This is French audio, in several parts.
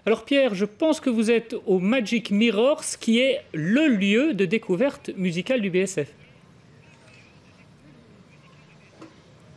Alors Pierre, je pense que vous êtes au Magic Mirrors, qui est le lieu de découverte musicale du BSF.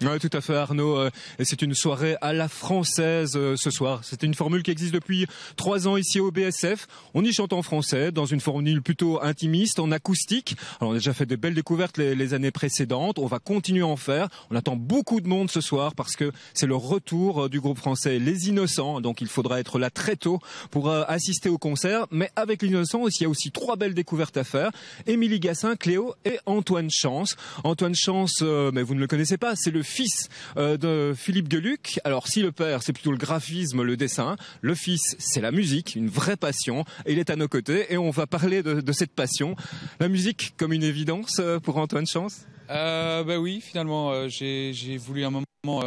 Oui, tout à fait Arnaud, et c'est une soirée à la française ce soir. C'est une formule qui existe depuis 3 ans ici au BSF. On y chante en français, dans une formule plutôt intimiste, en acoustique. Alors on a déjà fait de belles découvertes les années précédentes, on va continuer à en faire. On attend beaucoup de monde ce soir parce que c'est le retour du groupe français Les Innocents, donc il faudra être là très tôt pour assister au concert. Mais avec Les Innocents, il y a aussi 3 belles découvertes à faire. Émilie Gassin, Cléo et Antoine Chance. Antoine Chance, mais vous ne le connaissez pas, c'est le fils de Philippe Geluck. Alors si le père c'est plutôt le graphisme, le dessin, le fils c'est la musique, une vraie passion, et il est à nos côtés et on va parler de cette passion. La musique comme une évidence pour Antoine Chance. Oui, finalement j'ai voulu un moment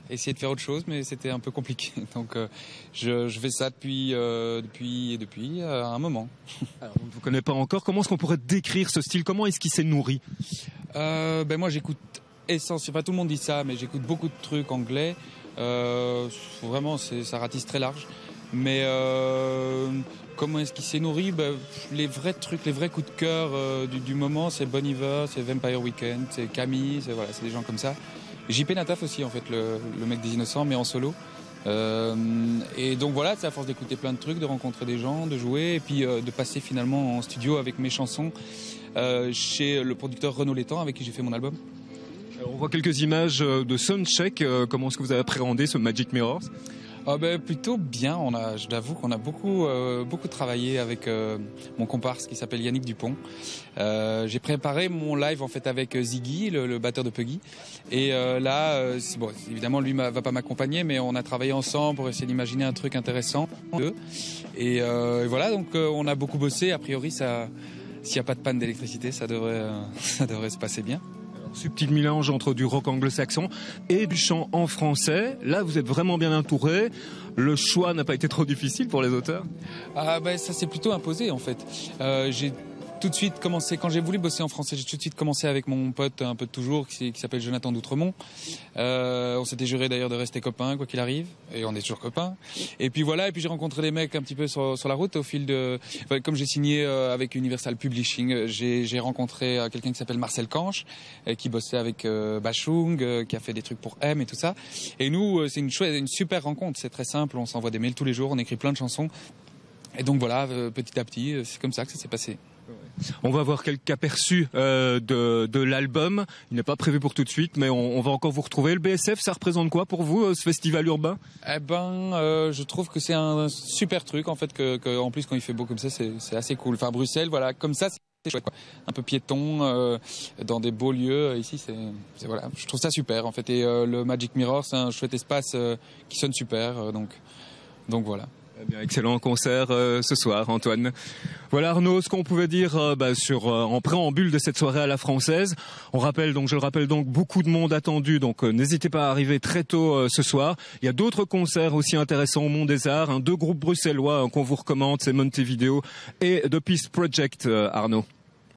essayer de faire autre chose, mais c'était un peu compliqué. Donc je fais ça depuis un moment. Alors on ne vous connaît pas encore, comment est-ce qu'on pourrait décrire ce style, comment est-ce qu'il s'est nourri? Moi j'écoute essentiellement, tout le monde dit ça, mais j'écoute beaucoup de trucs anglais. Vraiment, ça ratisse très large. Mais comment est-ce qu'il s'est nourri? Les vrais trucs, les vrais coups de cœur du moment, c'est Bon Iver, c'est Vampire Weekend, c'est Camille, c'est des gens comme ça. JP Nataf aussi, en fait, le mec des Innocents, mais en solo. Et donc voilà, c'est à force d'écouter plein de trucs, de rencontrer des gens, de jouer, et puis de passer finalement en studio avec mes chansons chez le producteur Renaud Létang, avec qui j'ai fait mon album. On voit quelques images de soundcheck. Comment est-ce que vous avez appréhendé ce Magic Mirrors? Plutôt bien. Je l'avoue qu'on a beaucoup travaillé avec mon comparse qui s'appelle Yannick Dupont. J'ai préparé mon live en fait avec Ziggy, le batteur de Puggy. Et évidemment lui va pas m'accompagner, mais on a travaillé ensemble pour essayer d'imaginer un truc intéressant. Et voilà, donc on a beaucoup bossé. A priori, s'il n'y a pas de panne d'électricité, ça devrait se passer bien. Subtil mélange entre du rock anglo-saxon et du chant en français. Là, vous êtes vraiment bien entouré. Le choix n'a pas été trop difficile pour les auteurs? Ça s'est plutôt imposé en fait. J'ai tout de suite commencé, quand j'ai voulu bosser en français, j'ai tout de suite commencé avec mon pote un peu de toujours qui s'appelle Jonathan d'Outremont. On s'était juré d'ailleurs de rester copains quoi qu'il arrive, et on est toujours copains. Et puis voilà, et puis j'ai rencontré des mecs un petit peu sur la route au fil de... Comme j'ai signé avec Universal Publishing, j'ai rencontré quelqu'un qui s'appelle Marcel Canche, qui bossait avec Bachung, qui a fait des trucs pour M et tout ça. Et nous, c'est une super rencontre, c'est très simple, on s'envoie des mails tous les jours, on écrit plein de chansons. Et donc voilà, petit à petit, c'est comme ça que ça s'est passé. On va voir quelques aperçus de l'album. Il n'est pas prévu pour tout de suite, mais on va encore vous retrouver. Le BSF, ça représente quoi pour vous, ce festival urbain? Je trouve que c'est un super truc en fait, que en plus quand il fait beau comme ça, c'est assez cool. Enfin Bruxelles, voilà, comme ça, c'est chouette, quoi. Un peu piéton, dans des beaux lieux. Ici, voilà, je trouve ça super en fait. Et le Magic Mirror, c'est un chouette espace qui sonne super, donc voilà. Eh bien, excellent concert ce soir, Antoine. Voilà Arnaud, ce qu'on pouvait dire en préambule de cette soirée à la française. Je le rappelle donc, beaucoup de monde attendu, donc n'hésitez pas à arriver très tôt ce soir. Il y a d'autres concerts aussi intéressants au Monde des Arts, 2 groupes bruxellois qu'on vous recommande, c'est Montevideo et The Peace Project, Arnaud.